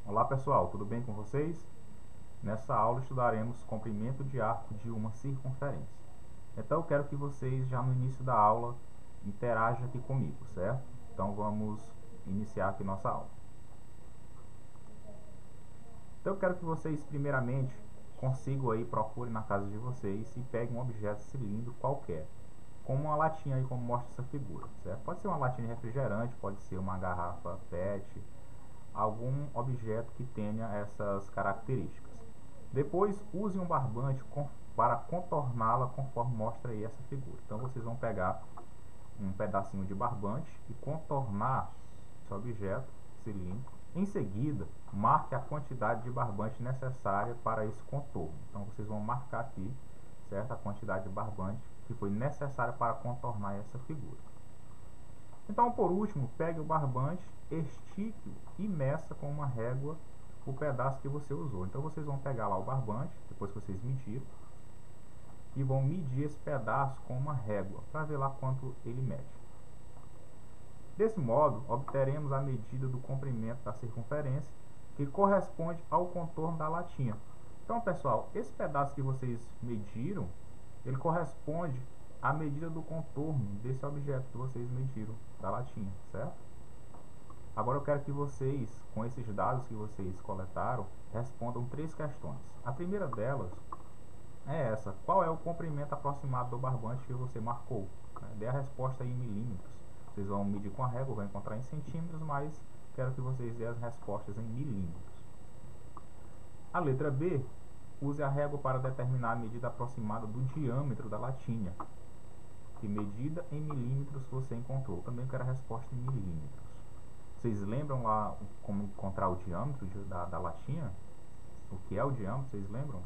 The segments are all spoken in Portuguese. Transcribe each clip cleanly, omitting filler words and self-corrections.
Olá pessoal, tudo bem com vocês? Nessa aula estudaremos comprimento de arco de uma circunferência. Então eu quero que vocês já no início da aula interajam aqui comigo, certo? Então vamos iniciar aqui nossa aula. Então eu quero que vocês primeiramente consigam aí, procurem na casa de vocês e peguem um objeto cilíndrico qualquer, como uma latinha aí, como mostra essa figura, certo? Pode ser uma latinha de refrigerante, pode ser uma garrafa PET, algum objeto que tenha essas características. Depois, use um barbante para contorná-la conforme mostra aí essa figura. Então, vocês vão pegar um pedacinho de barbante e contornar esse objeto cilíndrico. Em seguida, marque a quantidade de barbante necessária para esse contorno. Então, vocês vão marcar aqui, certo? A quantidade de barbante que foi necessária para contornar essa figura. Então, por último, pegue o barbante, estique-o e meça com uma régua o pedaço que você usou. Então, vocês vão pegar lá o barbante, depois que vocês mediram, e vão medir esse pedaço com uma régua, para ver lá quanto ele mede. Desse modo, obteremos a medida do comprimento da circunferência, que corresponde ao contorno da latinha. Então, pessoal, esse pedaço que vocês mediram, ele corresponde à medida do contorno desse objeto que vocês mediram, da latinha, certo? Agora eu quero que vocês, com esses dados que vocês coletaram, respondam 3 questões. A primeira delas é essa: qual é o comprimento aproximado do barbante que você marcou? Dê a resposta aí em milímetros. Vocês vão medir com a régua, vão encontrar em centímetros, mas quero que vocês dêem as respostas em milímetros. A letra B, use a régua para determinar a medida aproximada do diâmetro da latinha. Que medida em milímetros você encontrou? Também quero a resposta em milímetros. Vocês lembram lá como encontrar o diâmetro da latinha? O que é o diâmetro, vocês lembram?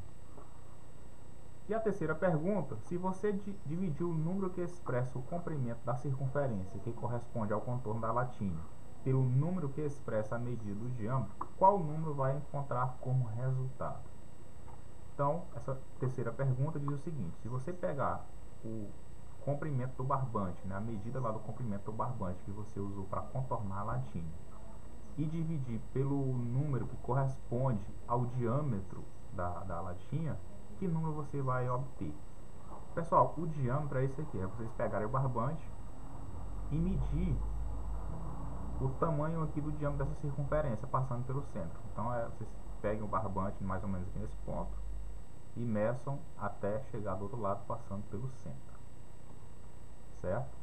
E a terceira pergunta: se você dividir o número que expressa o comprimento da circunferência, que corresponde ao contorno da latinha, pelo número que expressa a medida do diâmetro, qual número vai encontrar como resultado? Então, essa terceira pergunta diz o seguinte: se você pegar o comprimento do barbante, a medida lá do comprimento do barbante que você usou para contornar a latinha, e dividir pelo número que corresponde ao diâmetro da latinha, que número você vai obter? Pessoal, o diâmetro é esse aqui: é vocês pegarem o barbante e medir o tamanho aqui do diâmetro dessa circunferência, passando pelo centro. Então, vocês peguem o barbante mais ou menos aqui nesse ponto e meçam até chegar do outro lado, passando pelo centro, certo?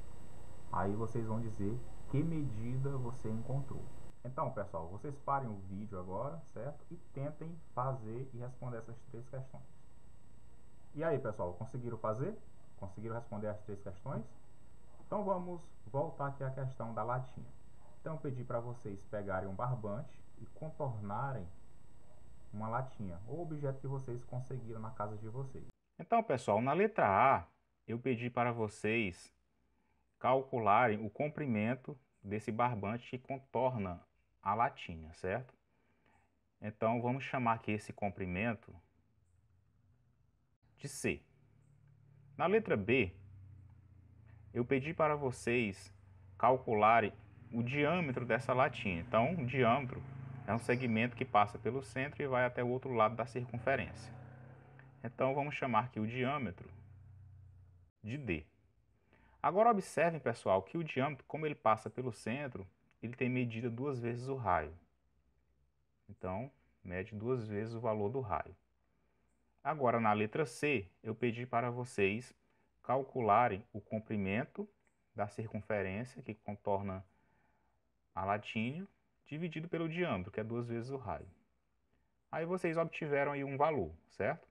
Aí vocês vão dizer que medida você encontrou. Então, pessoal, vocês parem o vídeo agora, certo? E tentem fazer e responder essas 3 questões. E aí, pessoal, conseguiram fazer? Conseguiram responder as 3 questões? Então, vamos voltar aqui à questão da latinha. Então, eu pedi para vocês pegarem um barbante e contornarem uma latinha, ou objeto que vocês conseguiram na casa de vocês. Então, pessoal, na letra A, eu pedi para vocês calcularem o comprimento desse barbante que contorna a latinha, certo? Então, vamos chamar aqui esse comprimento de C. Na letra B, eu pedi para vocês calcularem o diâmetro dessa latinha. Então, o diâmetro é um segmento que passa pelo centro e vai até o outro lado da circunferência. Então, vamos chamar aqui o diâmetro de D. Agora, observem, pessoal, que o diâmetro, como ele passa pelo centro, ele tem medida 2 vezes o raio. Então, mede 2 vezes o valor do raio. Agora, na letra C, eu pedi para vocês calcularem o comprimento da circunferência que contorna a latinha, dividido pelo diâmetro, que é 2 vezes o raio. Aí vocês obtiveram aí um valor, certo?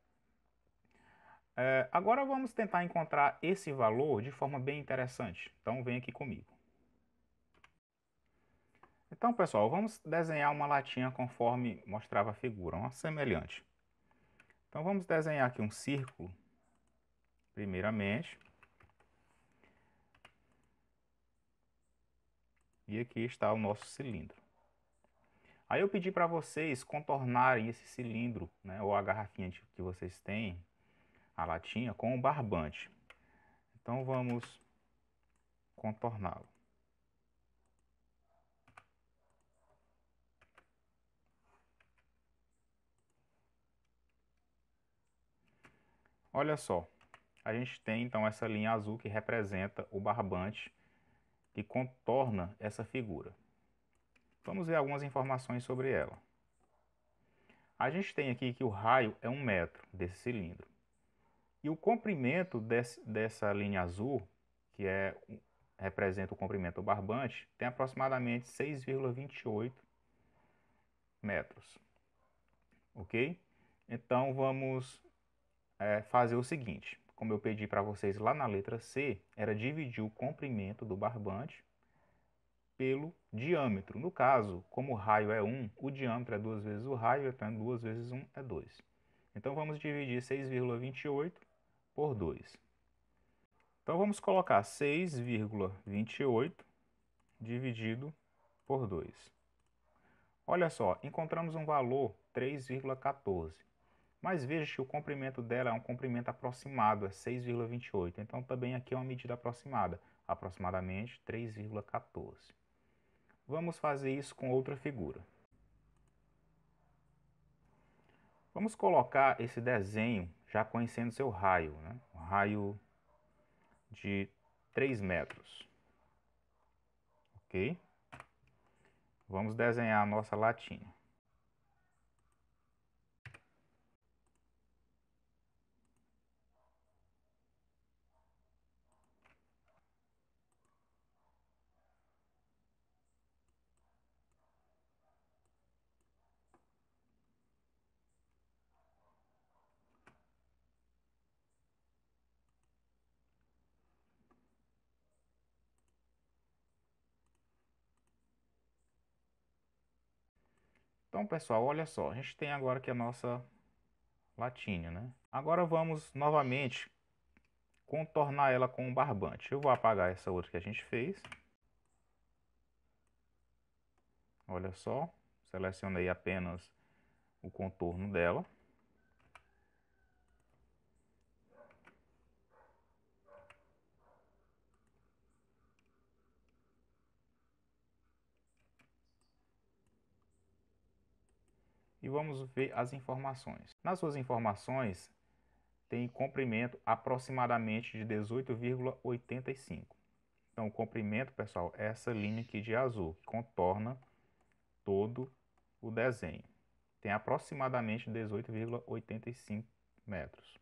Agora vamos tentar encontrar esse valor de forma bem interessante. Então, vem aqui comigo. Então, pessoal, vamos desenhar uma latinha conforme mostrava a figura, uma semelhante. Então, vamos desenhar aqui um círculo, primeiramente. E aqui está o nosso cilindro. Aí eu pedi para vocês contornarem esse cilindro, né, ou a garrafinha que vocês têm, a latinha, com um barbante. Então vamos contorná-lo. Olha só, a gente tem então essa linha azul que representa o barbante que contorna essa figura. Vamos ver algumas informações sobre ela. A gente tem aqui que o raio é 1 metro desse cilindro. E o comprimento dessa linha azul, que representa o comprimento do barbante, tem aproximadamente 6,28 metros. Ok? Então vamos fazer o seguinte. Como eu pedi para vocês lá na letra C, era dividir o comprimento do barbante pelo diâmetro. No caso, como o raio é 1, o diâmetro é 2 vezes o raio, então 2 vezes 1 é 2. Então vamos dividir 6,28 por 2. Então vamos colocar 6,28 dividido por 2. Olha só, encontramos um valor 3,14. Mas veja que o comprimento dela é um comprimento aproximado, é 6,28. Então também aqui é uma medida aproximada, aproximadamente 3,14. Vamos fazer isso com outra figura. Vamos colocar esse desenho já conhecendo seu raio, né? Um raio de 3 metros. Ok? Vamos desenhar a nossa latinha. Então, pessoal, olha só, a gente tem agora aqui a nossa latinha, né? Agora vamos novamente contornar ela com um barbante. Eu vou apagar essa outra que a gente fez. Olha só, selecionei apenas o contorno dela. E vamos ver as informações. Nas suas informações, tem comprimento aproximadamente de 18,85. Então, o comprimento, pessoal, é essa linha aqui de azul, que contorna todo o desenho. Tem aproximadamente 18,85 metros.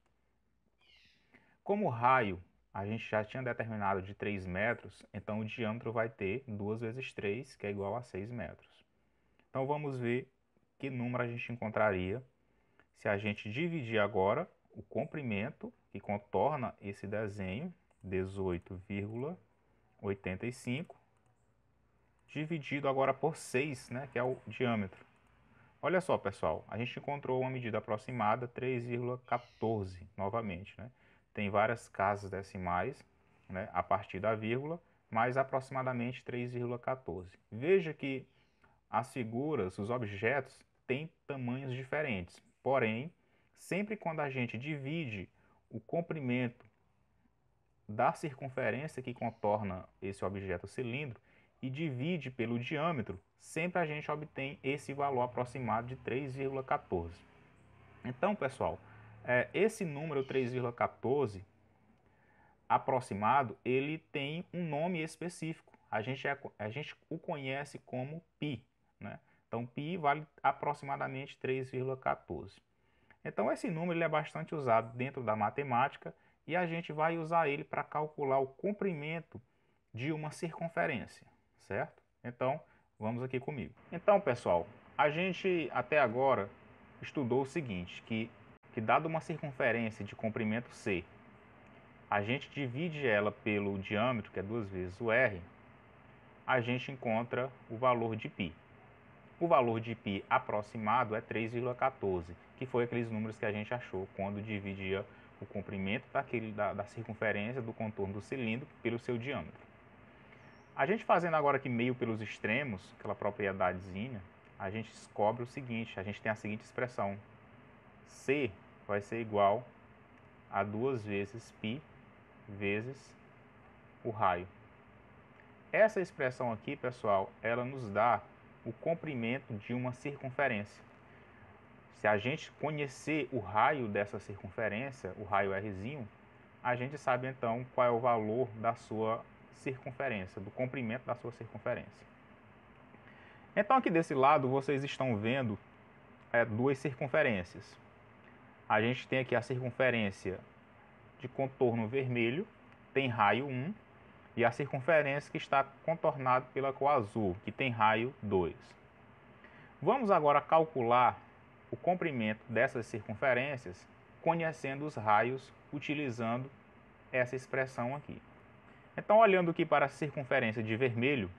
Como o raio a gente já tinha determinado de 3 metros, então o diâmetro vai ter 2 vezes 3, que é igual a 6 metros. Então vamos ver que número a gente encontraria se a gente dividir agora o comprimento que contorna esse desenho, 18,85, dividido agora por 6, né, que é o diâmetro. Olha só, pessoal, a gente encontrou uma medida aproximada, 3,14, novamente, né? Tem várias casas decimais, né, a partir da vírgula, mas aproximadamente 3,14. Veja que as figuras, os objetos, têm tamanhos diferentes. Porém, sempre quando a gente divide o comprimento da circunferência que contorna esse objeto cilindro e divide pelo diâmetro, sempre a gente obtém esse valor aproximado de 3,14. Então, pessoal, esse número 3,14 aproximado, ele tem um nome específico. A gente o conhece como π, né? Então, π vale aproximadamente 3,14. Então, esse número ele é bastante usado dentro da matemática e a gente vai usar ele para calcular o comprimento de uma circunferência, certo? Então, vamos aqui comigo. Então, pessoal, a gente até agora estudou o seguinte, que dado uma circunferência de comprimento C, a gente divide ela pelo diâmetro, que é 2 vezes o R, a gente encontra o valor de π. O valor de π aproximado é 3,14, que foi aqueles números que a gente achou quando dividia o comprimento da circunferência do contorno do cilindro pelo seu diâmetro. A gente fazendo agora aqui meio pelos extremos, aquela propriedadezinha, a gente descobre o seguinte, a gente tem a seguinte expressão. C vai ser igual a 2 vezes π vezes o raio. Essa expressão aqui, pessoal, ela nos dá o comprimento de uma circunferência. Se a gente conhecer o raio dessa circunferência, o raio Rzinho, a gente sabe então qual é o valor da sua circunferência, do comprimento da sua circunferência. Então aqui desse lado vocês estão vendo duas circunferências. A gente tem aqui a circunferência de contorno vermelho, tem raio 1, e a circunferência que está contornada pela cor azul, que tem raio 2. Vamos agora calcular o comprimento dessas circunferências, conhecendo os raios, utilizando essa expressão aqui. Então, olhando aqui para a circunferência de vermelho,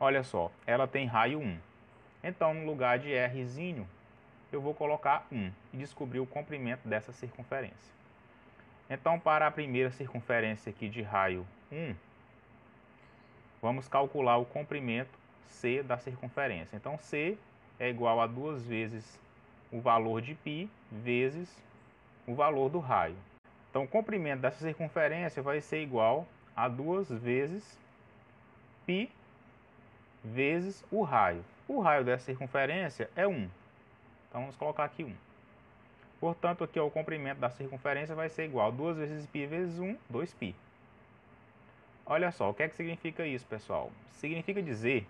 olha só, ela tem raio 1. Então, no lugar de Rzinho, eu vou colocar 1 e descobrir o comprimento dessa circunferência. Então, para a primeira circunferência aqui de raio 1, vamos calcular o comprimento C da circunferência. Então, C é igual a 2 vezes o valor de π vezes o valor do raio. Então, o comprimento dessa circunferência vai ser igual a 2 vezes π vezes o raio. O raio dessa circunferência é 1. Então, vamos colocar aqui 1. Portanto, aqui o comprimento da circunferência vai ser igual a 2 vezes π vezes 1, 2π. Olha só, o que é que significa isso, pessoal? Significa dizer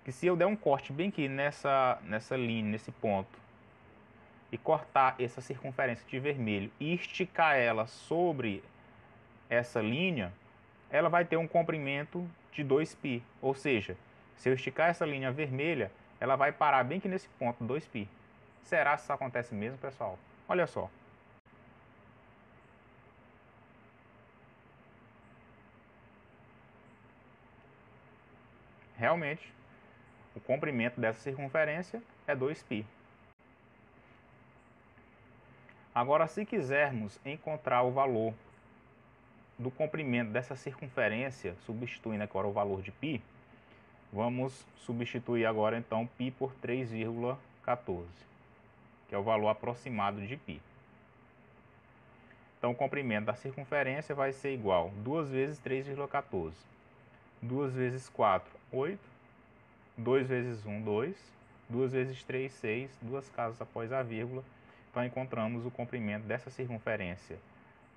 que se eu der um corte bem aqui nessa linha, nesse ponto, e cortar essa circunferência de vermelho e esticar ela sobre essa linha, ela vai ter um comprimento de 2π. Ou seja, se eu esticar essa linha vermelha, ela vai parar bem aqui nesse ponto, 2π. Será que isso acontece mesmo, pessoal? Olha só. Realmente, o comprimento dessa circunferência é 2π. Agora, se quisermos encontrar o valor do comprimento dessa circunferência, substituindo agora o valor de π, vamos substituir agora então π por 3,14, que é o valor aproximado de π. Então, o comprimento da circunferência vai ser igual a 2 vezes 3,14. 2 vezes 4, 8. 2 vezes 1, 2. 2 vezes 3, 6. 2 casas após a vírgula. Então, encontramos o comprimento dessa circunferência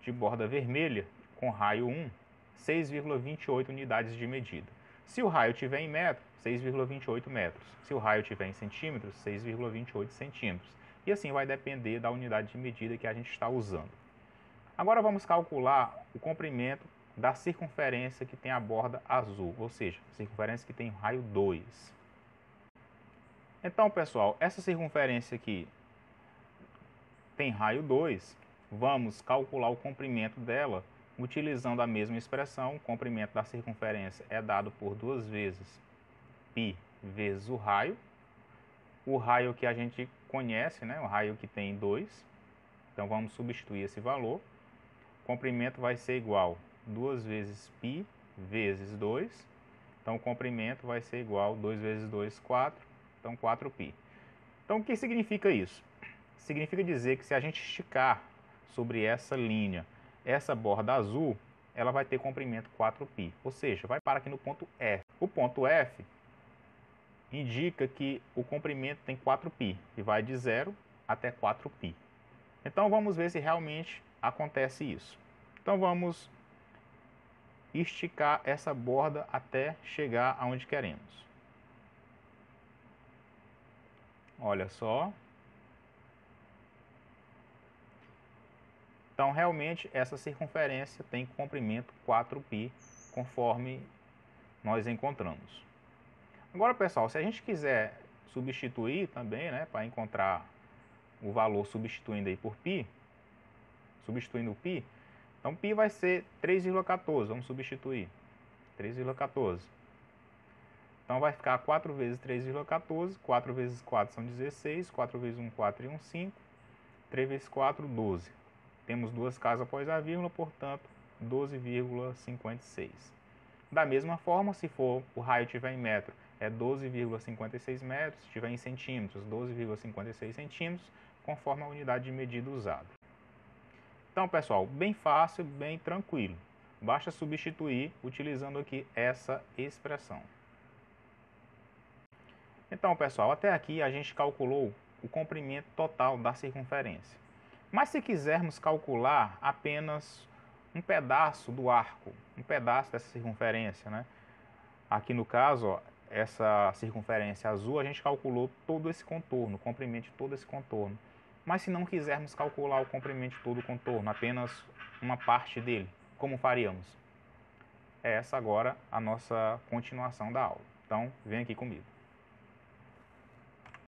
de borda vermelha com raio 1, 6,28 unidades de medida. Se o raio tiver em metro, 6,28 metros. Se o raio tiver em centímetros, 6,28 centímetros. E assim vai depender da unidade de medida que a gente está usando. Agora vamos calcular o comprimento da circunferência que tem a borda azul, ou seja, circunferência que tem raio 2. Então, pessoal, essa circunferência aqui tem raio 2, vamos calcular o comprimento dela utilizando a mesma expressão. O comprimento da circunferência é dado por 2 vezes π vezes o raio que a gente conhece, né? O raio que tem 2. Então, vamos substituir esse valor. O comprimento vai ser igual a 2 vezes π vezes 2. Então, o comprimento vai ser igual a 2 vezes 2, 4. Então, 4π. Então, o que significa isso? Significa dizer que se a gente esticar sobre essa linha, essa borda azul, ela vai ter comprimento 4π. Ou seja, vai parar aqui no ponto F. O ponto F indica que o comprimento tem 4π, e vai de 0 até 4π. Então, vamos ver se realmente acontece isso. Então, vamos esticar essa borda até chegar aonde queremos. Olha só. Então, realmente, essa circunferência tem comprimento 4π, conforme nós encontramos. Agora, pessoal, se a gente quiser substituir também, né, para encontrar o valor substituindo aí por π, substituindo o π, então π vai ser 3,14, vamos substituir, 3,14. Então vai ficar 4 vezes 3,14, 4 vezes 4 são 16, 4 vezes 1, 4 e 1, 5, 3 vezes 4, 12. Temos 2 casas após a vírgula, portanto, 12,56. Da mesma forma, se for o raio tiver em metro, é 12,56 metros, se tiver em centímetros, 12,56 centímetros, conforme a unidade de medida usada. Então, pessoal, bem fácil, bem tranquilo. Basta substituir utilizando aqui essa expressão. Então, pessoal, até aqui a gente calculou o comprimento total da circunferência. Mas se quisermos calcular apenas um pedaço do arco, um pedaço dessa circunferência, né? Aqui no caso, ó, essa circunferência azul, a gente calculou todo esse contorno, o comprimento de todo esse contorno. Mas se não quisermos calcular o comprimento de todo o contorno, apenas uma parte dele, como faríamos? É essa agora a nossa continuação da aula. Então, vem aqui comigo.